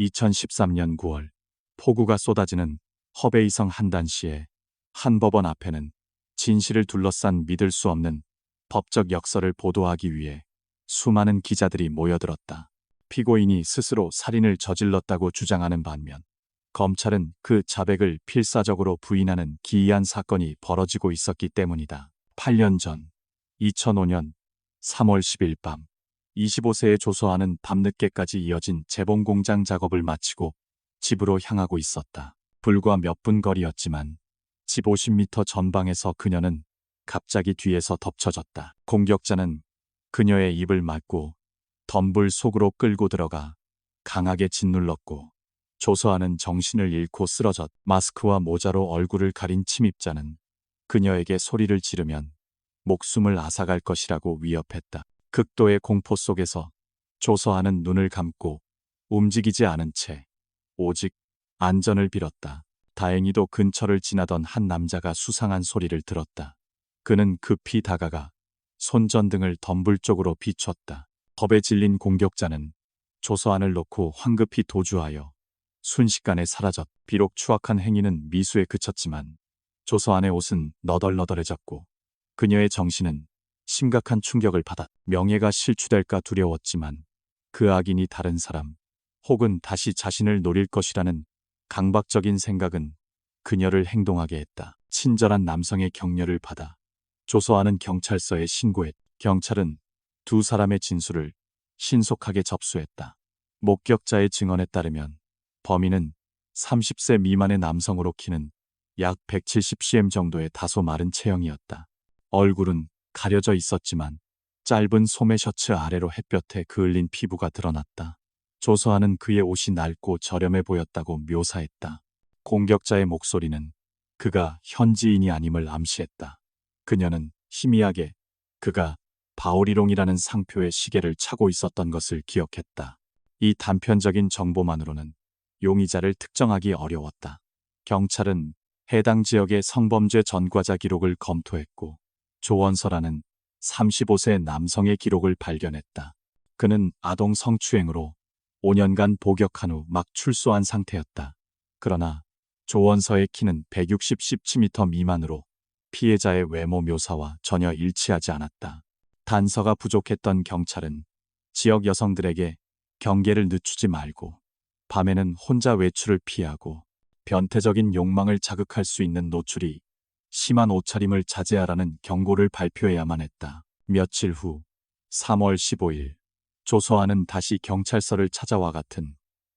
2013년 9월 폭우가 쏟아지는 허베이성 한단시에 한 법원 앞에는 진실을 둘러싼 믿을 수 없는 법적 역설을 보도하기 위해 수많은 기자들이 모여들었다. 피고인이 스스로 살인을 저질렀다고 주장하는 반면 검찰은 그 자백을 필사적으로 부인하는 기이한 사건이 벌어지고 있었기 때문이다. 8년 전 2005년 3월 10일 밤 25세의 조서아는 밤늦게까지 이어진 재봉공장 작업을 마치고 집으로 향하고 있었다. 불과 몇 분 거리였지만 집 50m 전방에서 그녀는 갑자기 뒤에서 덮쳐졌다. 공격자는 그녀의 입을 막고 덤불 속으로 끌고 들어가 강하게 짓눌렀고 조서아는 정신을 잃고 쓰러졌. 마스크와 모자로 얼굴을 가린 침입자는 그녀에게 소리를 지르면 목숨을 앗아갈 것이라고 위협했다. 극도의 공포 속에서 조서아는 눈을 감고 움직이지 않은 채 오직 안전을 빌었다. 다행히도 근처를 지나던 한 남자가 수상한 소리를 들었다. 그는 급히 다가가 손전등을 덤불 쪽으로 비췄다. 겁에 질린 공격자는 조서안을 놓고 황급히 도주하여 순식간에 사라졌. 비록 추악한 행위는 미수에 그쳤지만 조서안의 옷은 너덜너덜해졌고 그녀의 정신은 심각한 충격을 받았. 명예가 실추될까 두려웠지만 그 악인이 다른 사람 혹은 다시 자신을 노릴 것이라는 강박적인 생각은 그녀를 행동하게 했다. 친절한 남성의 격려를 받아 조서아는 경찰서에 신고했다. 경찰은 두 사람의 진술을 신속하게 접수했다. 목격자의 증언에 따르면 범인은 30세 미만의 남성으로 키는 약 170cm 정도의 다소 마른 체형이었다. 얼굴은 가려져 있었지만 짧은 소매 셔츠 아래로 햇볕에 그을린 피부가 드러났다. 조서아는 그의 옷이 낡고 저렴해 보였다고 묘사했다. 공격자의 목소리는 그가 현지인이 아님을 암시했다. 그녀는 희미하게 그가 바오리롱이라는 상표의 시계를 차고 있었던 것을 기억했다. 이 단편적인 정보만으로는 용의자를 특정하기 어려웠다. 경찰은 해당 지역의 성범죄 전과자 기록을 검토했고 조원서라는 35세 남성의 기록을 발견했다. 그는 아동 성추행으로 5년간 복역한 후 막 출소한 상태였다. 그러나 조원서의 키는 160cm 미만으로 피해자의 외모 묘사와 전혀 일치하지 않았다. 단서가 부족했던 경찰은 지역 여성들에게 경계를 늦추지 말고 밤에는 혼자 외출을 피하고 변태적인 욕망을 자극할 수 있는 노출이 심한 옷차림을 자제하라는 경고를 발표해야만 했다. 며칠 후 3월 15일 조서아는 다시 경찰서를 찾아와 같은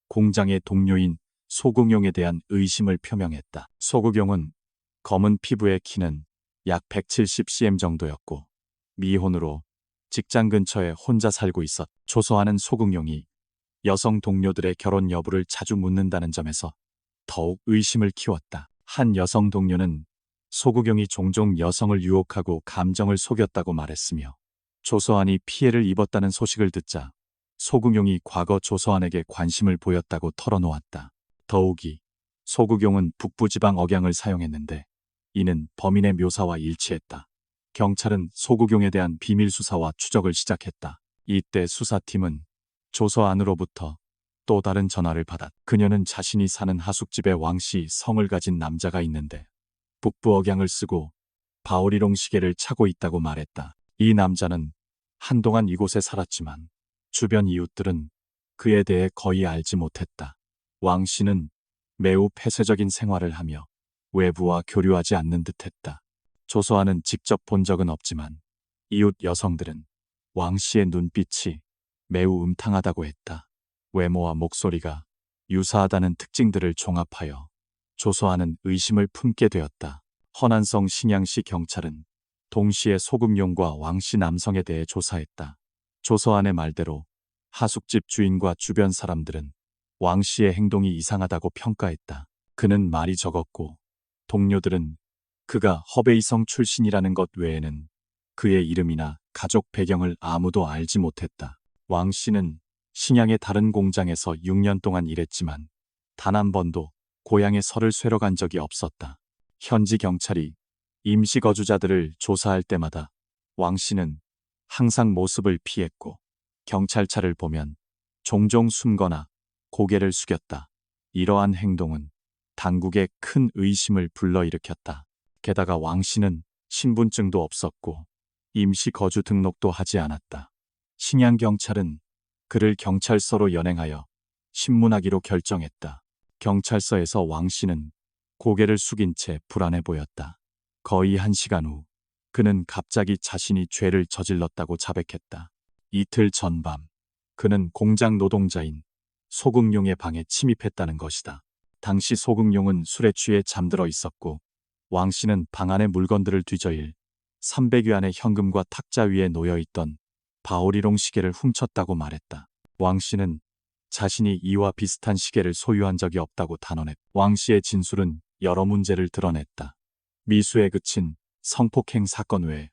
공장의 동료인 소국용에 대한 의심을 표명했다. 소국용은 검은 피부의 키는 약 170cm 정도였고 미혼으로 직장 근처에 혼자 살고 있었. 조서아는 소국용이 여성 동료들의 결혼 여부를 자주 묻는다는 점에서 더욱 의심을 키웠다. 한 여성 동료는 소국용이 종종 여성을 유혹하고 감정을 속였다고 말했으며 조서안이 피해를 입었다는 소식을 듣자 소국용이 과거 조서안에게 관심을 보였다고 털어놓았다. 더욱이 소국용은 북부지방 억양을 사용했는데 이는 범인의 묘사와 일치했다. 경찰은 소국용에 대한 비밀 수사와 추적을 시작했다. 이때 수사팀은 조서안으로부터 또 다른 전화를 받았다. 그녀는 자신이 사는 하숙집에 왕씨 성을 가진 남자가 있는데 북부 억양을 쓰고 바오리롱 시계를 차고 있다고 말했다. 이 남자는 한동안 이곳에 살았지만 주변 이웃들은 그에 대해 거의 알지 못했다. 왕씨는 매우 폐쇄적인 생활을 하며 외부와 교류하지 않는 듯했다. 조서아는 직접 본 적은 없지만 이웃 여성들은 왕씨의 눈빛이 매우 음탕하다고 했다. 외모와 목소리가 유사하다는 특징들을 종합하여 조서아는 의심을 품게 되었다. 허난성 신양시 경찰은 동시에 소국용과 왕씨 남성에 대해 조사했다. 조서안의 말대로 하숙집 주인과 주변 사람들은 왕씨의 행동이 이상하다고 평가했다. 그는 말이 적었고 동료들은 그가 허베이성 출신이라는 것 외에는 그의 이름이나 가족 배경을 아무도 알지 못했다. 왕씨는 신양의 다른 공장에서 6년 동안 일했지만 단 한 번도 고향에 설을 쇠러 간 적이 없었다. 현지 경찰이 임시 거주자들을 조사할 때마다 왕씨는 항상 모습을 피했고 경찰차를 보면 종종 숨거나 고개를 숙였다. 이러한 행동은 당국에 큰 의심을 불러일으켰다. 게다가 왕 씨는 신분증도 없었고 임시 거주 등록도 하지 않았다. 싱양 경찰은 그를 경찰서로 연행하여 신문하기로 결정했다. 경찰서에서 왕 씨는 고개를 숙인 채 불안해 보였다. 거의 1시간 후 그는 갑자기 자신이 죄를 저질렀다고 자백했다. 이틀 전밤 그는 공장 노동자인 소극용의 방에 침입했다는 것이다. 당시 소극용은 술에 취해 잠들어 있었고 왕 씨는 방 안의 물건들을 뒤져일 300위안의 현금과 탁자 위에 놓여있던 바오리롱 시계를 훔쳤다고 말했다. 왕 씨는 자신이 이와 비슷한 시계를 소유한 적이 없다고 단언했다. 왕 씨의 진술은 여러 문제를 드러냈다. 미수에 그친 성폭행 사건 외에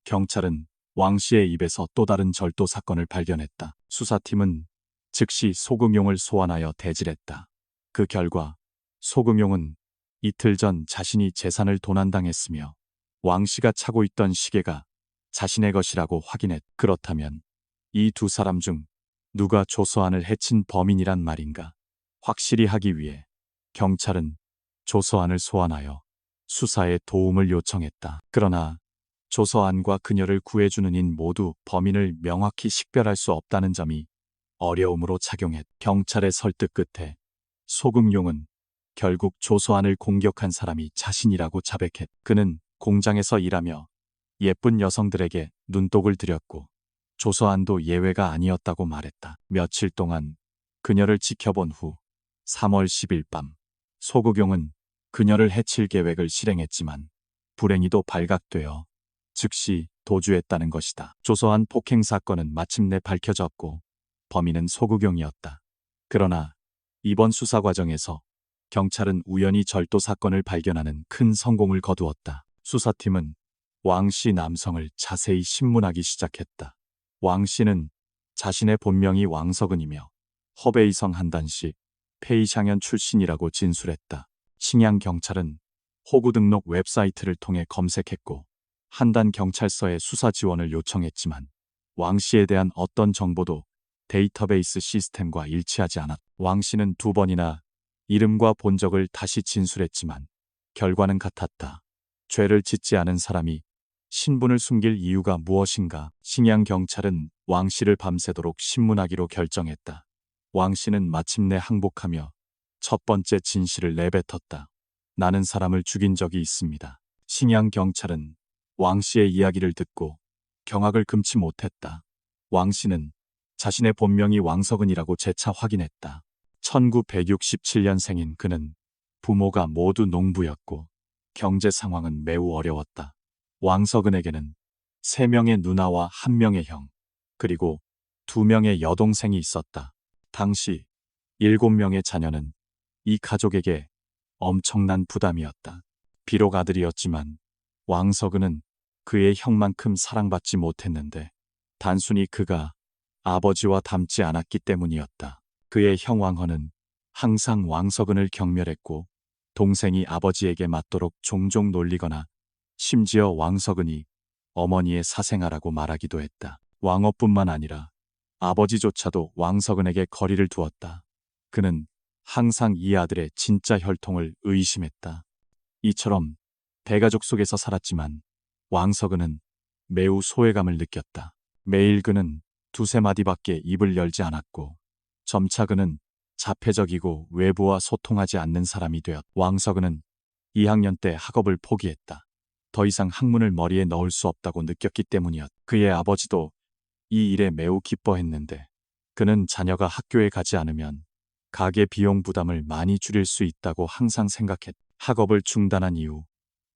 경찰은 왕 씨의 입에서 또 다른 절도 사건을 발견했다. 수사팀은 즉시 소극용을 소환하여 대질했다. 그 결과 소극용은 이틀 전 자신이 재산을 도난당했으며 왕 씨가 차고 있던 시계가 자신의 것이라고 확인했다. 그렇다면 이 두 사람 중 누가 조서안을 해친 범인이란 말인가? 확실히 하기 위해 경찰은 조서안을 소환하여 수사에 도움을 요청했다. 그러나 조서안과 그녀를 구해주는 인 모두 범인을 명확히 식별할 수 없다는 점이 어려움으로 작용했다. 경찰의 설득 끝에 소극용은 결국 조서안을 공격한 사람이 자신이라고 자백했다. 그는 공장에서 일하며 예쁜 여성들에게 눈독을 들였고 조서안도 예외가 아니었다고 말했다. 며칠 동안 그녀를 지켜본 후 3월 10일 밤 소극용은 그녀를 해칠 계획을 실행했지만 불행히도 발각되어 즉시 도주했다는 것이다. 조서안 폭행 사건은 마침내 밝혀졌고 범인은 소극용이었다. 그러나 이번 수사 과정에서 경찰은 우연히 절도 사건을 발견하는 큰 성공을 거두었다. 수사팀은 왕 씨 남성을 자세히 신문하기 시작했다. 왕 씨는 자신의 본명이 왕석은이며 허베이성 한단시 페이샹현 출신이라고 진술했다. 싱양 경찰은 호구 등록 웹사이트를 통해 검색했고 한단 경찰서에 수사 지원을 요청했지만 왕 씨에 대한 어떤 정보도 데이터베이스 시스템과 일치하지 않았다. 왕 씨는 2번이나 이름과 본적을 다시 진술했지만 결과는 같았다. 죄를 짓지 않은 사람이 신분을 숨길 이유가 무엇인가? 싱양 경찰은 왕 씨를 밤새도록 신문하기로 결정했다. 왕 씨는 마침내 항복하며 첫 번째 진실을 내뱉었다. 나는 사람을 죽인 적이 있습니다. 싱양 경찰은 왕 씨의 이야기를 듣고 경악을 금치 못했다. 왕 씨는 자신의 본명이 왕석은이라고 재차 확인했다. 1967년생인 그는 부모가 모두 농부였고 경제 상황은 매우 어려웠다. 왕석은에게는 3명의 누나와 1명의 형, 그리고 2명의 여동생이 있었다. 당시 7명의 자녀는 이 가족에게 엄청난 부담이었다. 비록 아들이었지만 왕석은은 그의 형만큼 사랑받지 못했는데 단순히 그가 아버지와 닮지 않았기 때문이었다. 그의 형 왕헌은 항상 왕석은을 경멸했고 동생이 아버지에게 맞도록 종종 놀리거나 심지어 왕석은이 어머니의 사생아라고 말하기도 했다. 왕허뿐만 아니라 아버지조차도 왕석은에게 거리를 두었다. 그는 항상 이 아들의 진짜 혈통을 의심했다. 이처럼 대가족 속에서 살았지만 왕석은은 매우 소외감을 느꼈다. 매일 그는 2-3마디밖에 입을 열지 않았고 점차 그는 자폐적이고 외부와 소통하지 않는 사람이 되었다. 왕석은은 2학년 때 학업을 포기했다. 더 이상 학문을 머리에 넣을 수 없다고 느꼈기 때문이었다. 그의 아버지도 이 일에 매우 기뻐했는데 그는 자녀가 학교에 가지 않으면 가계 비용 부담을 많이 줄일 수 있다고 항상 생각했다. 학업을 중단한 이후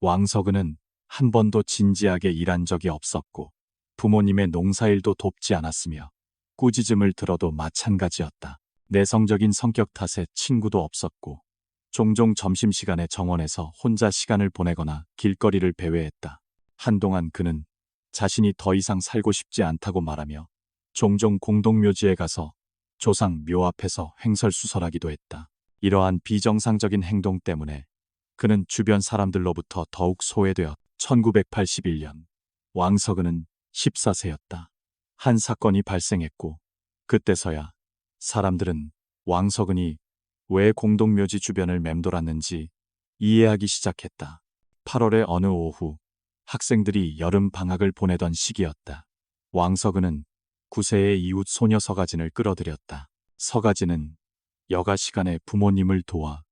왕석은은 한 번도 진지하게 일한 적이 없었고 부모님의 농사일도 돕지 않았으며 꾸짖음을 들어도 마찬가지였다. 내성적인 성격 탓에 친구도 없었고 종종 점심시간에 정원에서 혼자 시간을 보내거나 길거리를 배회했다. 한동안 그는 자신이 더 이상 살고 싶지 않다고 말하며 종종 공동묘지에 가서 조상 묘 앞에서 횡설수설하기도 했다. 이러한 비정상적인 행동 때문에 그는 주변 사람들로부터 더욱 소외되었다. 1981년 왕석은은 14세였다. 한 사건이 발생했고 그때서야 사람들은 왕석은이 왜 공동묘지 주변을 맴돌았는지 이해하기 시작했다. 8월의 어느 오후, 학생들이 여름 방학을 보내던 시기였다. 왕석은은 구세의 이웃 소녀 서가진을 끌어들였다. 서가진은 여가 시간에 부모님을 도와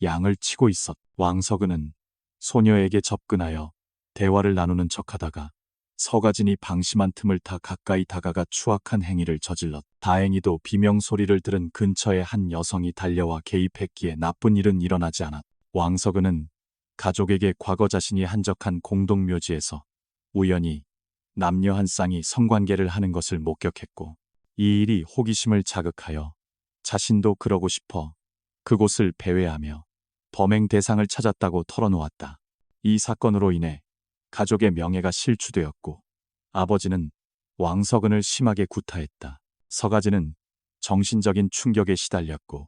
양을 치고 있었다. 왕석은은 소녀에게 접근하여 대화를 나누는 척하다가 서가진이 방심한 틈을 타 가까이 다가가 추악한 행위를 저질렀다. 다행히도 비명소리를 들은 근처에 한 여성이 달려와 개입했기에 나쁜 일은 일어나지 않았다. 왕석은은 가족에게 과거 자신이 한적한 공동묘지에서 우연히 남녀 한 쌍이 성관계를 하는 것을 목격했고, 이 일이 호기심을 자극하여 자신도 그러고 싶어 그곳을 배회하며 범행 대상을 찾았다고 털어놓았다. 이 사건으로 인해 가족의 명예가 실추되었고, 아버지는 왕석은을 심하게 구타했다. 서가진은 정신적인 충격에 시달렸고,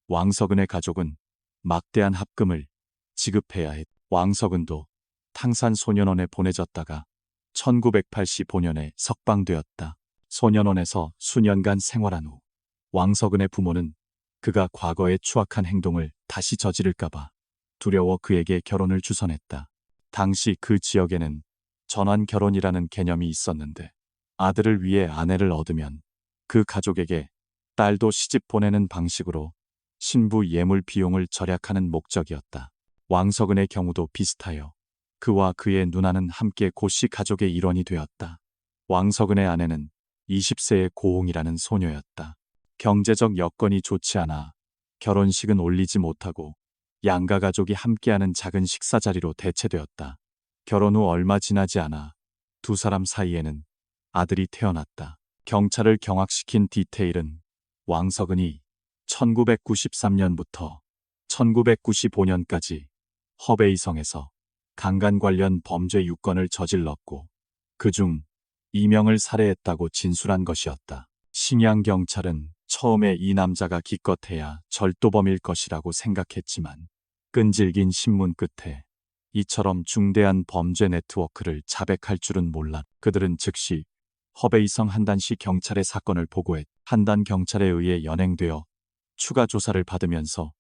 왕석은의 가족은 막대한 합금을 지급해야 했다. 왕석은도 탕산소년원에 보내졌다가 1985년에 석방되었다. 소년원에서 수년간 생활한 후 왕석은의 부모는 그가 과거의 추악한 행동을 다시 저지를까봐 두려워 그에게 결혼을 주선했다. 당시 그 지역에는 전환 결혼이라는 개념이 있었는데, 아들을 위해 아내를 얻으면 그 가족에게 딸도 시집 보내는 방식으로 신부 예물 비용을 절약하는 목적이었다. 왕석은의 경우도 비슷하여 그와 그의 누나는 함께 고씨 가족의 일원이 되었다. 왕석은의 아내는 20세의 고홍이라는 소녀였다. 경제적 여건이 좋지 않아 결혼식은 올리지 못하고 양가 가족이 함께하는 작은 식사 자리로 대체되었다. 결혼 후 얼마 지나지 않아 두 사람 사이에는 아들이 태어났다. 경찰을 경악시킨 디테일은 왕석은이 1993년부터 1995년까지 허베이성에서 강간 관련 범죄 6건을 저질렀고, 그중 2명을 살해했다고 진술한 것이었다. 신양경찰은 처음에 이 남자가 기껏해야 절도범일 것이라고 생각했지만, 끈질긴 신문 끝에 이처럼 중대한 범죄 네트워크를 자백할 줄은 몰랐다. 그들은 즉시 허베이성 한단시 경찰에 사건을 보고했다. 한단 경찰에 의해 연행되어 추가 조사를 받으면서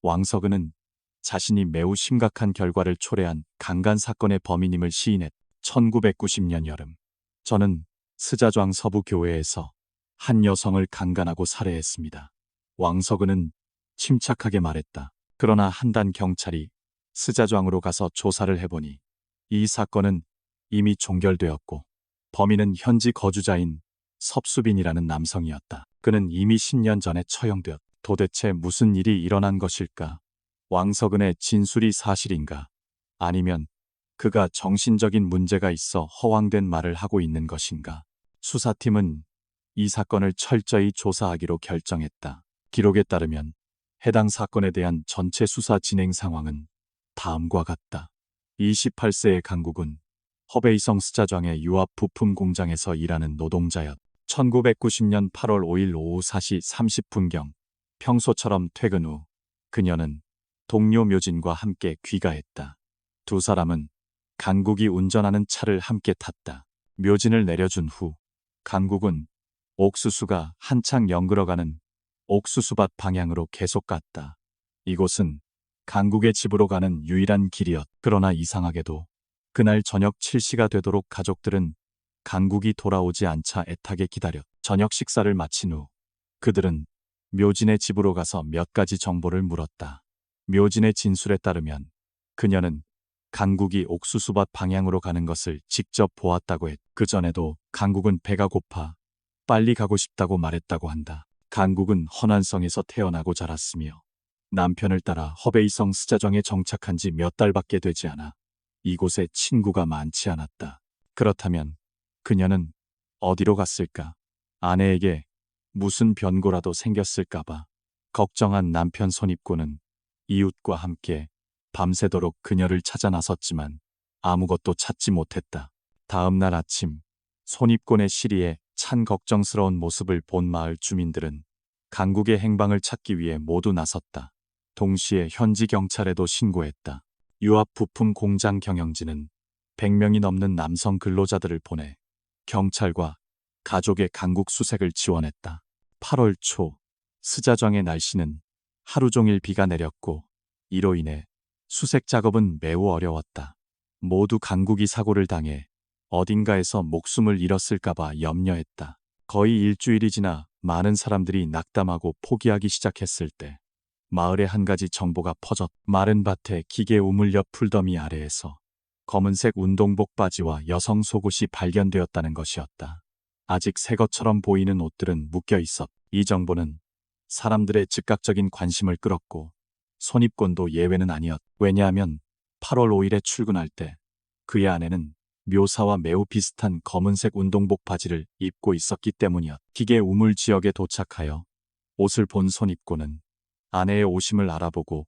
왕석은은 자신이 매우 심각한 결과를 초래한 강간 사건의 범인임을 시인했다. 1990년 여름, 저는 스자좌ang 서부 교회에서 한 여성을 강간하고 살해했습니다. 왕석은은 침착하게 말했다. 그러나 한단 경찰이 스자좌ang으로 가서 조사를 해보니 이 사건은 이미 종결되었고, 범인은 현지 거주자인 섭수빈이라는 남성이었다. 그는 이미 10년 전에 처형되었다. 도대체 무슨 일이 일어난 것일까? 왕석은의 진술이 사실인가? 아니면 그가 정신적인 문제가 있어 허황된 말을 하고 있는 것인가? 수사팀은 이 사건을 철저히 조사하기로 결정했다. 기록에 따르면 해당 사건에 대한 전체 수사 진행 상황은 다음과 같다. 28세의 강국은 허베이성 스자좌ang의 유압 부품 공장에서 일하는 노동자였다. 1990년 8월 5일 오후 4시 30분경 평소처럼 퇴근 후 그녀는 동료 묘진과 함께 귀가했다. 두 사람은 강국이 운전하는 차를 함께 탔다. 묘진을 내려준 후 강국은 옥수수가 한창 연그러가는 옥수수밭 방향으로 계속 갔다. 이곳은 강국의 집으로 가는 유일한 길이었다. 그러나 이상하게도 그날 저녁 7시가 되도록 가족들은 강국이 돌아오지 않자 애타게 기다렸다. 저녁 식사를 마친 후 그들은 묘진의 집으로 가서 몇 가지 정보를 물었다. 묘진의 진술에 따르면 그녀는 강국이 옥수수밭 방향으로 가는 것을 직접 보았다고 했다. 그 전에도 강국은 배가 고파 빨리 가고 싶다고 말했다고 한다. 강국은 허난성에서 태어나고 자랐으며 남편을 따라 허베이성 스자좌ang에 정착한 지 몇 달밖에 되지 않아 이곳에 친구가 많지 않았다. 그렇다면 그녀는 어디로 갔을까? 아내에게 무슨 변고라도 생겼을까봐 걱정한 남편 손입고는 이웃과 함께 밤새도록 그녀를 찾아 나섰지만 아무것도 찾지 못했다. 다음 날 아침, 손입곤의 시리에 찬 걱정스러운 모습을 본 마을 주민들은 강국의 행방을 찾기 위해 모두 나섰다. 동시에 현지 경찰에도 신고했다. 유압 부품 공장 경영진은 100명이 넘는 남성 근로자들을 보내 경찰과 가족의 강국 수색을 지원했다. 8월 초 스자정의 날씨는 하루 종일 비가 내렸고 이로 인해 수색 작업은 매우 어려웠다. 모두 강국이 사고를 당해 어딘가에서 목숨을 잃었을까봐 염려했다. 거의 일주일이 지나 많은 사람들이 낙담하고 포기하기 시작했을 때 마을에 한 가지 정보가 퍼졌. 마른 밭에 기계 우물 옆 풀더미 아래에서 검은색 운동복 바지와 여성 속옷이 발견되었다는 것이었다. 아직 새 것처럼 보이는 옷들은 묶여 있었. 이 정보는 사람들의 즉각적인 관심을 끌었고 손입곤도 예외는 아니었. 왜냐하면 8월 5일에 출근할 때 그의 아내는 묘사와 매우 비슷한 검은색 운동복 바지를 입고 있었기 때문이었. 기계 우물 지역에 도착하여 옷을 본 손입곤은 아내의 오심을 알아보고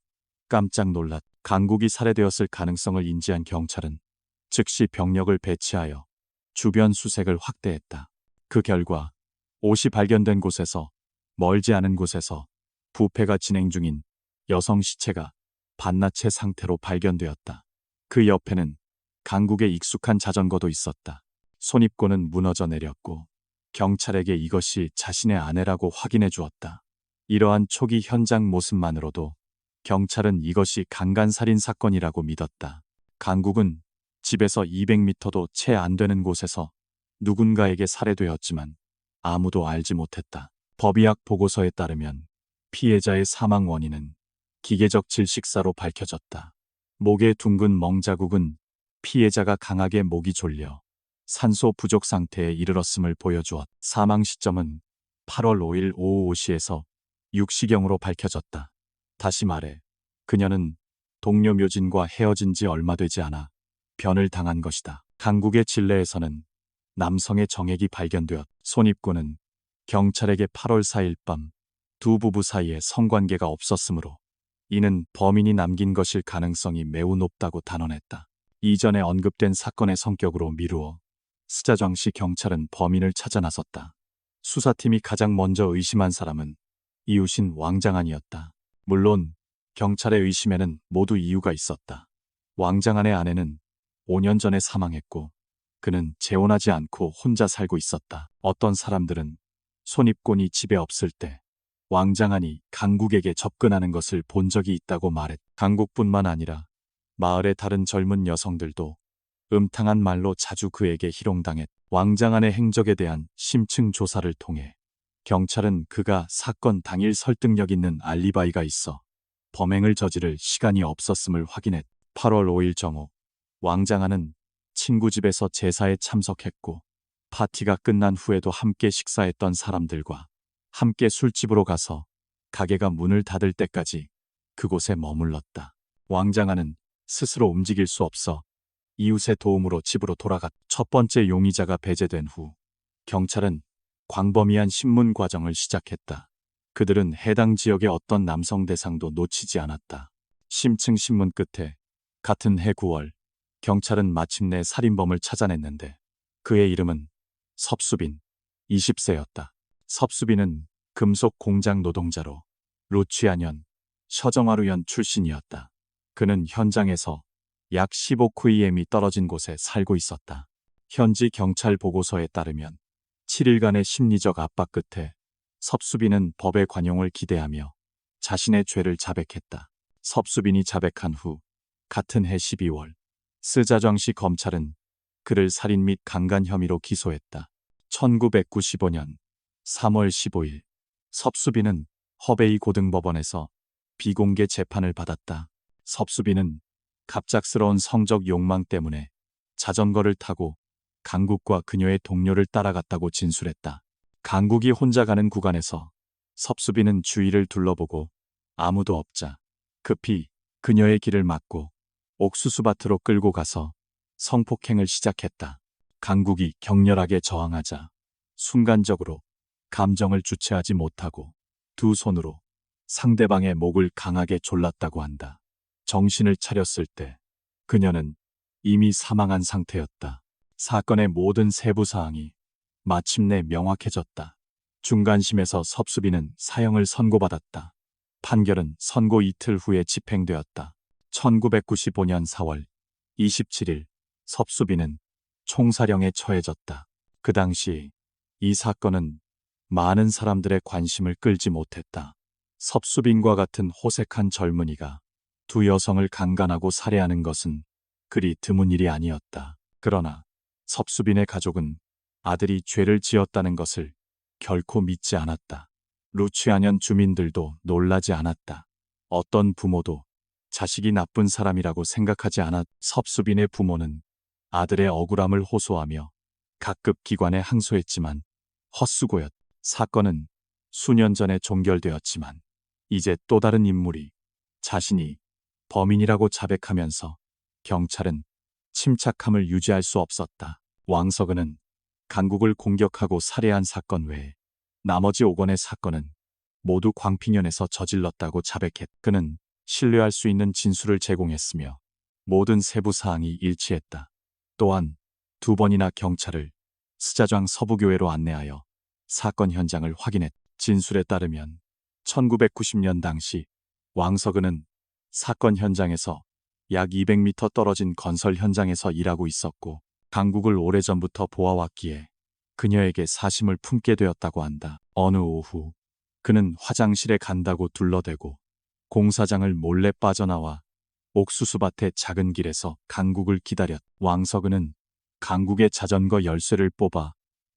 깜짝 놀랐. 강국이 살해되었을 가능성을 인지한 경찰은 즉시 병력을 배치하여 주변 수색을 확대했다. 그 결과 옷이 발견된 곳에서 멀지 않은 곳에서 부패가 진행 중인 여성 시체가 반나체 상태로 발견되었다. 그 옆에는 강국에 익숙한 자전거도 있었다. 손입곤은 무너져 내렸고 경찰에게 이것이 자신의 아내라고 확인해 주었다. 이러한 초기 현장 모습만으로도 경찰은 이것이 강간살인 사건이라고 믿었다. 강국은 집에서 200m도 채 안 되는 곳에서 누군가에게 살해되었지만 아무도 알지 못했다. 법의학 보고서에 따르면 피해자의 사망 원인은 기계적 질식사로 밝혀졌다. 목에 둥근 멍자국은 피해자가 강하게 목이 졸려 산소 부족 상태에 이르렀음을 보여주었다. 사망 시점은 8월 5일 오후 5시에서 6시경으로 밝혀졌다. 다시 말해 그녀는 동료 묘진과 헤어진 지 얼마 되지 않아 변을 당한 것이다. 강국의 진례에서는 남성의 정액이 발견되었. 손입곤은 경찰에게 8월 4일 밤 두 부부 사이에 성관계가 없었으므로 이는 범인이 남긴 것일 가능성이 매우 높다고 단언했다. 이전에 언급된 사건의 성격으로 미루어 스자정시 경찰은 범인을 찾아 나섰다. 수사팀이 가장 먼저 의심한 사람은 이웃인 왕장안이었다. 물론 경찰의 의심에는 모두 이유가 있었다. 왕장안의 아내는 5년 전에 사망했고 그는 재혼하지 않고 혼자 살고 있었다. 어떤 사람들은 손입곤이 집에 없을 때 왕장안이 강국에게 접근하는 것을 본 적이 있다고 말했다. 강국뿐만 아니라 마을의 다른 젊은 여성들도 음탕한 말로 자주 그에게 희롱당했다. 왕장안의 행적에 대한 심층 조사를 통해 경찰은 그가 사건 당일 설득력 있는 알리바이가 있어 범행을 저지를 시간이 없었음을 확인했다. 8월 5일 정오 왕장안은 친구 집에서 제사에 참석했고 파티가 끝난 후에도 함께 식사했던 사람들과 함께 술집으로 가서 가게가 문을 닫을 때까지 그곳에 머물렀다. 왕장안은 스스로 움직일 수 없어 이웃의 도움으로 집으로 돌아갔다. 첫 번째 용의자가 배제된 후 경찰은 광범위한 신문 과정을 시작했다. 그들은 해당 지역의 어떤 남성 대상도 놓치지 않았다. 심층 신문 끝에 같은 해 9월 경찰은 마침내 살인범을 찾아냈는데 그의 이름은 섭수빈 20세였다. 섭수빈은 금속 공장 노동자로 루치아년 서정화루현 출신이었다. 그는 현장에서 약 15km이 떨어진 곳에 살고 있었다. 현지 경찰 보고서에 따르면 7일간의 심리적 압박 끝에 섭수빈은 법의 관용을 기대하며 자신의 죄를 자백했다. 섭수빈이 자백한 후 같은 해 12월 스자정시 검찰은 그를 살인 및 강간 혐의로 기소했다. 1995년 3월 15일 섭수빈은 허베이 고등법원에서 비공개 재판을 받았다. 섭수빈은 갑작스러운 성적 욕망 때문에 자전거를 타고 강국과 그녀의 동료를 따라갔다고 진술했다. 강국이 혼자 가는 구간에서 섭수빈은 주위를 둘러보고 아무도 없자 급히 그녀의 길을 막고 옥수수밭으로 끌고 가서 성폭행을 시작했다. 강국이 격렬하게 저항하자 순간적으로 감정을 주체하지 못하고 두 손으로 상대방의 목을 강하게 졸랐다고 한다. 정신을 차렸을 때 그녀는 이미 사망한 상태였다. 사건의 모든 세부 사항이 마침내 명확해졌다. 중간심에서 섭수빈은 사형을 선고받았다. 판결은 선고 이틀 후에 집행되었다. 1995년 4월 27일 섭수빈은 총사령에 처해졌다. 그 당시 이 사건은 많은 사람들의 관심을 끌지 못했다. 섭수빈과 같은 호색한 젊은이가 두 여성을 강간하고 살해하는 것은 그리 드문 일이 아니었다. 그러나 섭수빈의 가족은 아들이 죄를 지었다는 것을 결코 믿지 않았다. 루치아년 주민들도 놀라지 않았다. 어떤 부모도 자식이 나쁜 사람이라고 생각하지 않았. 섭수빈의 부모는 아들의 억울함을 호소하며 각급 기관에 항소했지만 헛수고였다. 사건은 수년 전에 종결되었지만 이제 또 다른 인물이 자신이 범인이라고 자백하면서 경찰은 침착함을 유지할 수 없었다. 왕석은은 강국을 공격하고 살해한 사건 외에 나머지 5건의 사건은 모두 광평현에서 저질렀다고 자백했. 그는 신뢰할 수 있는 진술을 제공했으며 모든 세부 사항이 일치했다. 또한 2번이나 경찰을 스자좌 서부교회로 안내하여 사건 현장을 확인했. 진술에 따르면 1990년 당시 왕석은은 사건 현장에서 약 200m 떨어진 건설 현장에서 일하고 있었고 강국을 오래전부터 보아왔기에 그녀에게 사심을 품게 되었다고 한다. 어느 오후 그는 화장실에 간다고 둘러대고 공사장을 몰래 빠져나와 옥수수밭의 작은 길에서 강국을 기다렸. 왕석은은 강국의 자전거 열쇠를 뽑아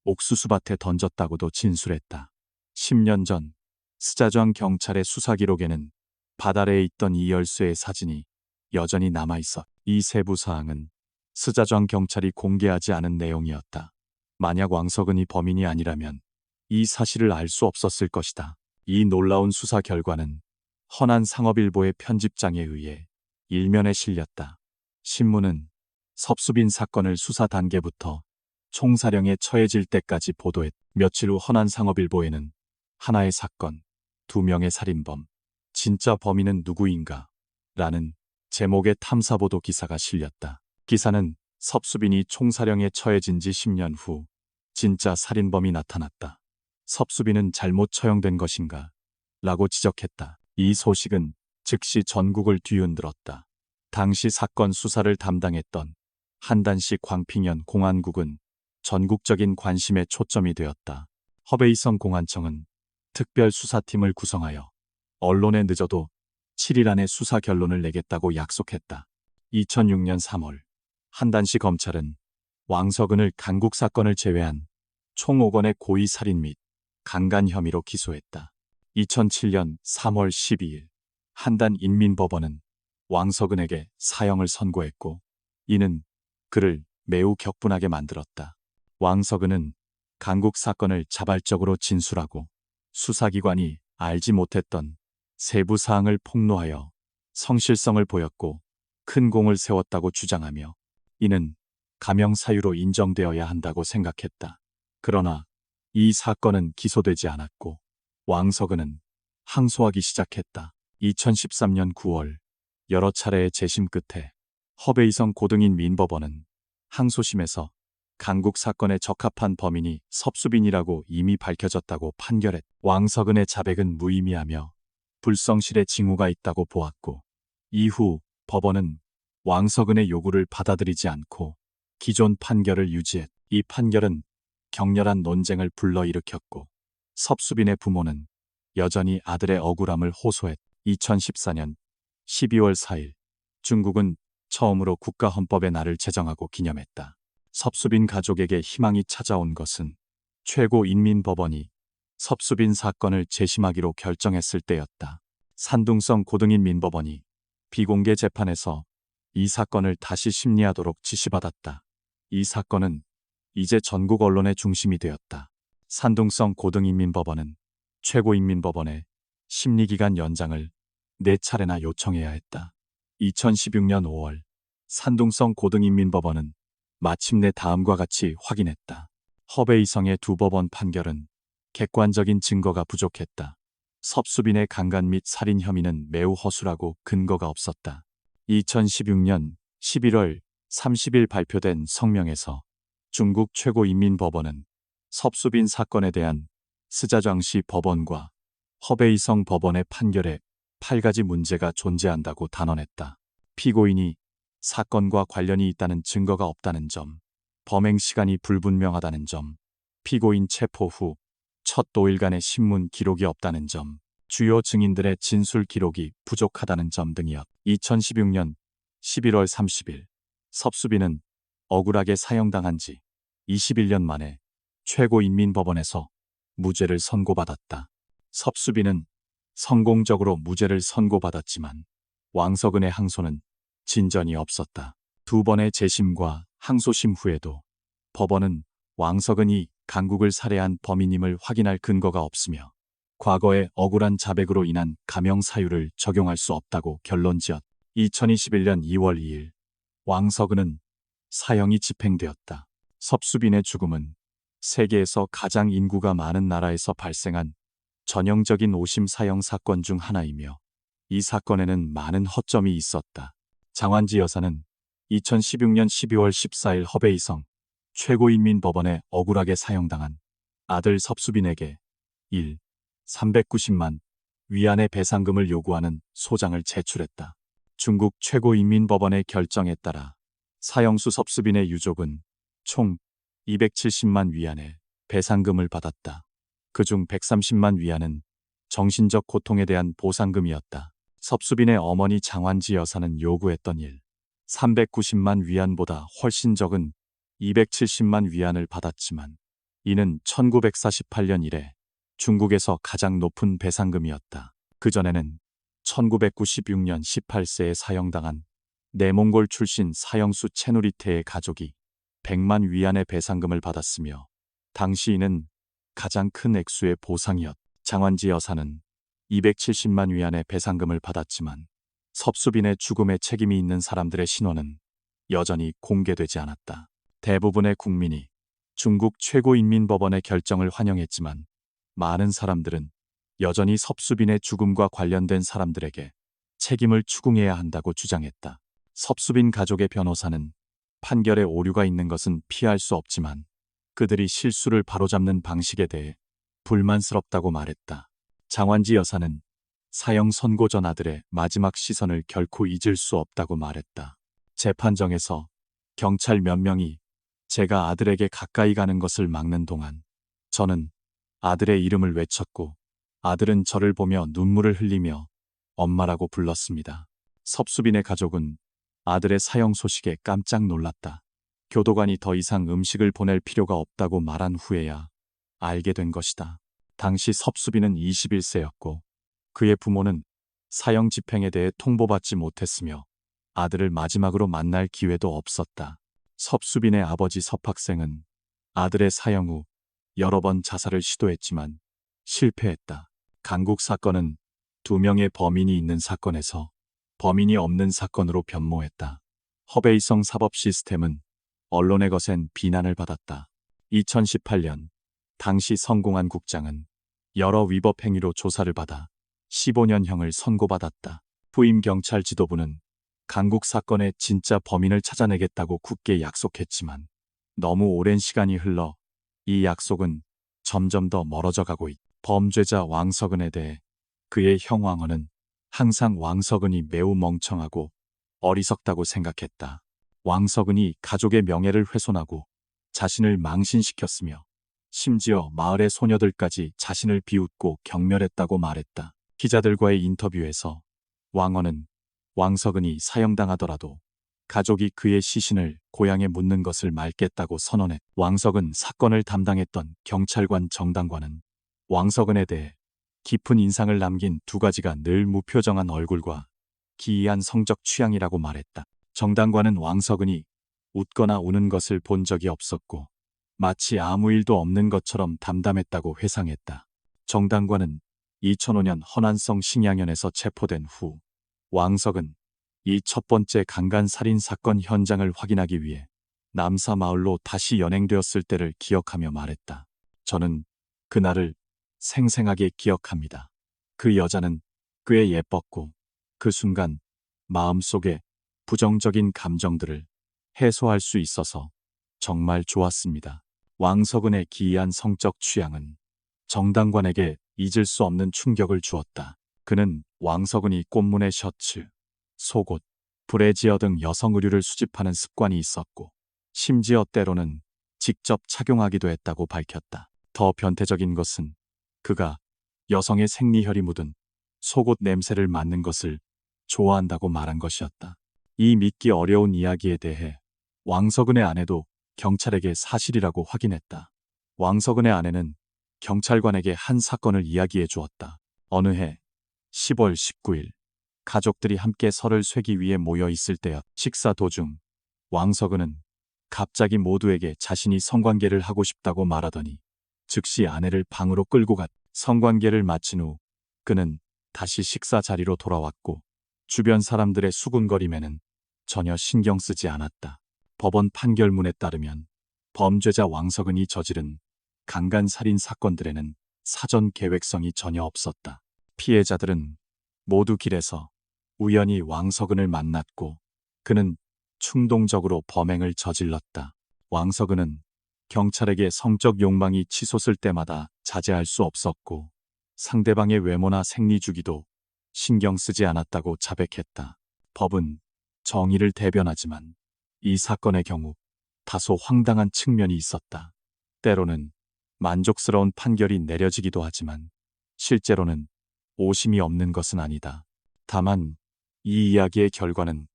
옥수수밭에 던졌다고도 진술했다. 10년 전 스자좌 경찰의 수사 기록에는 밭 아래에 있던 이 열쇠의 사진이 여전히 남아있어. 이 세부 사항은 스자좌 경찰이 공개하지 않은 내용이었다. 만약 왕석은이 범인이 아니라면 이 사실을 알 수 없었을 것이다. 이 놀라운 수사 결과는 허난상업일보의 편집장에 의해 일면에 실렸다. 신문은 섭수빈 사건을 수사 단계부터 총사령에 처해질 때까지 보도했. 며칠 후 허난상업일보에는 하나의 사건, 2명의 살인범, 진짜 범인은 누구인가? 라는 제목의 탐사보도 기사가 실렸다. 기사는 섭수빈이 총사령에 처해진 지 10년 후 진짜 살인범이 나타났다. 섭수빈은 잘못 처형된 것인가? 라고 지적했다. 이 소식은 즉시 전국을 뒤흔들었다. 당시 사건 수사를 담당했던 한단시 광평현 공안국은 전국적인 관심의 초점이 되었다. 허베이성 공안청은 특별수사팀을 구성하여 언론에 늦어도 7일 안에 수사 결론을 내겠다고 약속했다. 2006년 3월 한단시 검찰은 왕석은을 강국 사건을 제외한 총 5건의 고의 살인 및 강간 혐의로 기소했다. 2007년 3월 12일 한단 인민법원은 왕석은에게 사형을 선고했고 이는 그를 매우 격분하게 만들었다. 왕석은은 강국 사건을 자발적으로 진술하고 수사기관이 알지 못했던 세부 사항을 폭로하여 성실성을 보였고 큰 공을 세웠다고 주장하며 이는 가명 사유로 인정되어야 한다고 생각했다. 그러나 이 사건은 기소되지 않았고 왕석은은 항소하기 시작했다. 2013년 9월 여러 차례의 재심 끝에 허베이성 고등인민법원은 항소심에서 강국 사건에 적합한 범인이 섭수빈이라고 이미 밝혀졌다고 판결했. 왕석은의 자백은 무의미하며 불성실의 징후가 있다고 보았고 이후 법원은 왕석은의 요구를 받아들이지 않고 기존 판결을 유지했. 이 판결은 격렬한 논쟁을 불러일으켰고 섭수빈의 부모는 여전히 아들의 억울함을 호소했. 2014년 12월 4일 중국은 처음으로 국가헌법의 날을 제정하고 기념했다. 섭수빈 가족에게 희망이 찾아온 것은 최고인민법원이 섭수빈 사건을 재심하기로 결정했을 때였다. 산둥성 고등인민법원이 비공개 재판에서 이 사건을 다시 심리하도록 지시받았다. 이 사건은 이제 전국 언론의 중심이 되었다. 산둥성 고등인민법원은 최고인민법원의 심리기간 연장을 4차례나 요청해야 했다. 2016년 5월 산둥성 고등인민법원은 마침내 다음과 같이 확인했다. 허베이성의 두 법원 판결은 객관적인 증거가 부족했다. 섭수빈의 강간 및 살인 혐의는 매우 허술하고 근거가 없었다. 2016년 11월 30일 발표된 성명에서 중국 최고인민법원은 섭수빈 사건에 대한 스자좌시 법원과 허베이성 법원의 판결에 8가지 문제가 존재한다고 단언했다. 피고인이 사건과 관련이 있다는 증거가 없다는 점, 범행 시간이 불분명하다는 점, 피고인 체포 후 첫 5일간의 신문 기록이 없다는 점, 주요 증인들의 진술 기록이 부족하다는 점 등이었. 2016년 11월 30일 섭수빈은 억울하게 사형당한 지 21년 만에 최고인민법원에서 무죄를 선고받았다. 섭수빈은 성공적으로 무죄를 선고받았지만 왕석은의 항소는 진전이 없었다. 두 번의 재심과 항소심 후에도 법원은 왕석은이 강국을 살해한 범인임을 확인할 근거가 없으며 과거의 억울한 자백으로 인한 감형 사유를 적용할 수 없다고 결론지었다. 2021년 2월 2일 왕석은은 사형이 집행되었다. 섭수빈의 죽음은 세계에서 가장 인구가 많은 나라에서 발생한 전형적인 오심 사형 사건 중 하나이며 이 사건에는 많은 허점이 있었다. 장완지 여사는 2016년 12월 14일 허베이성 최고인민법원에 억울하게 사형당한 아들 섭수빈에게 390만 위안의 배상금을 요구하는 소장을 제출했다. 중국 최고인민법원의 결정에 따라 사형수 섭수빈의 유족은 총 270만 위안의 배상금을 받았다. 그중 130만 위안은 정신적 고통에 대한 보상금이었다. 섭수빈의 어머니 장완지 여사는 요구했던 390만 위안보다 훨씬 적은 270만 위안을 받았지만 이는 1948년 이래 중국에서 가장 높은 배상금이었다. 그전에는 1996년 18세에 사형당한 내몽골 출신 사형수 채누리테의 가족이 100만 위안의 배상금을 받았으며 당시 이는 가장 큰 액수의 보상이었다. 장완지 여사는 270만 위안의 배상금을 받았지만 섭수빈의 죽음에 책임이 있는 사람들의 신원은 여전히 공개되지 않았다. 대부분의 국민이 중국 최고인민법원의 결정을 환영했지만 많은 사람들은 여전히 섭수빈의 죽음과 관련된 사람들에게 책임을 추궁해야 한다고 주장했다. 섭수빈 가족의 변호사는 판결에 오류가 있는 것은 피할 수 없지만 그들이 실수를 바로잡는 방식에 대해 불만스럽다고 말했다. 장완지 여사는 사형 선고 전 아들의 마지막 시선을 결코 잊을 수 없다고 말했다. 재판정에서 경찰 몇 명이 제가 아들에게 가까이 가는 것을 막는 동안 저는 아들의 이름을 외쳤고 아들은 저를 보며 눈물을 흘리며 엄마라고 불렀습니다. 섭수빈의 가족은 아들의 사형 소식에 깜짝 놀랐다. 교도관이 더 이상 음식을 보낼 필요가 없다고 말한 후에야 알게 된 것이다. 당시 섭수빈은 21세였고 그의 부모는 사형 집행에 대해 통보받지 못했으며 아들을 마지막으로 만날 기회도 없었다. 섭수빈의 아버지 섭학생은 아들의 사형 후 여러 번 자살을 시도했지만 실패했다. 강국 사건은 2명의 범인이 있는 사건에서 범인이 없는 사건으로 변모했다. 허베이성 사법 시스템은 언론에 거센 비난을 받았다. 2018년 당시 성공한 국장은 여러 위법 행위로 조사를 받아 15년형을 선고받았다. 부임 경찰 지도부는 강국 사건의 진짜 범인을 찾아내겠다고 굳게 약속했지만 너무 오랜 시간이 흘러 이 약속은 점점 더 멀어져 가고 있다. 범죄자 왕석은에 대해 그의 형 왕언은 항상 왕석은이 매우 멍청하고 어리석다고 생각했다. 왕석은이 가족의 명예를 훼손하고 자신을 망신시켰으며 심지어 마을의 소녀들까지 자신을 비웃고 경멸했다고 말했다. 기자들과의 인터뷰에서 왕언은 왕석은이 사형당하더라도 가족이 그의 시신을 고향에 묻는 것을 막겠다고 선언했다. 왕석은 사건을 담당했던 경찰관 정당관은 왕석은에 대해 깊은 인상을 남긴 2가지가 늘 무표정한 얼굴과 기이한 성적 취향이라고 말했다. 정당관은 왕석은이 웃거나 우는 것을 본 적이 없었고 마치 아무 일도 없는 것처럼 담담했다고 회상했다. 정당관은 2005년 허난성 식량현에서 체포된 후 왕석은 이 첫 번째 강간살인 사건 현장을 확인하기 위해 남사 마을로 다시 연행되었을 때를 기억하며 말했다. 저는 그날을 생생하게 기억합니다. 그 여자는 꽤 예뻤고 그 순간 마음속에 부정적인 감정들을 해소할 수 있어서 정말 좋았습니다. 왕석은의 기이한 성적 취향은 정당관에게 잊을 수 없는 충격을 주었다. 그는 왕석은이 꽃무늬 셔츠, 속옷, 브래지어 등 여성 의류를 수집하는 습관이 있었고 심지어 때로는 직접 착용하기도 했다고 밝혔다. 더 변태적인 것은 그가 여성의 생리혈이 묻은 속옷 냄새를 맡는 것을 좋아한다고 말한 것이었다. 이 믿기 어려운 이야기에 대해 왕석은의 아내도 경찰에게 사실이라고 확인했다. 왕석은의 아내는 경찰관에게 한 사건을 이야기해 주었다. 어느 해 10월 19일 가족들이 함께 설을 쇠기 위해 모여 있을 때였. 식사 도중 왕석은은 갑자기 모두에게 자신이 성관계를 하고 싶다고 말하더니 즉시 아내를 방으로 끌고 갔. 성관계를 마친 후 그는 다시 식사 자리로 돌아왔고 주변 사람들의 수군거림에는 전혀 신경 쓰지 않았다. 법원 판결문에 따르면 범죄자 왕석은이 저지른 강간살인 사건들에는 사전 계획성이 전혀 없었다. 피해자들은 모두 길에서 우연히 왕석은을 만났고 그는 충동적으로 범행을 저질렀다. 왕석은은 경찰에게 성적 욕망이 치솟을 때마다 자제할 수 없었고 상대방의 외모나 생리주기도 신경 쓰지 않았다고 자백했다. 법은 정의를 대변하지만 이 사건의 경우 다소 황당한 측면이 있었다. 때로는 만족스러운 판결이 내려지기도 하지만 실제로는 오심이 없는 것은 아니다. 다만 이 이야기의 결과는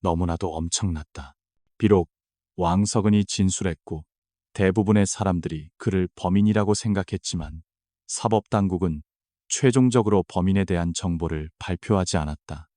너무나도 엄청났다. 비록 왕석은이 진술했고 대부분의 사람들이 그를 범인이라고 생각했지만 사법당국은 최종적으로 범인에 대한 정보를 발표하지 않았다.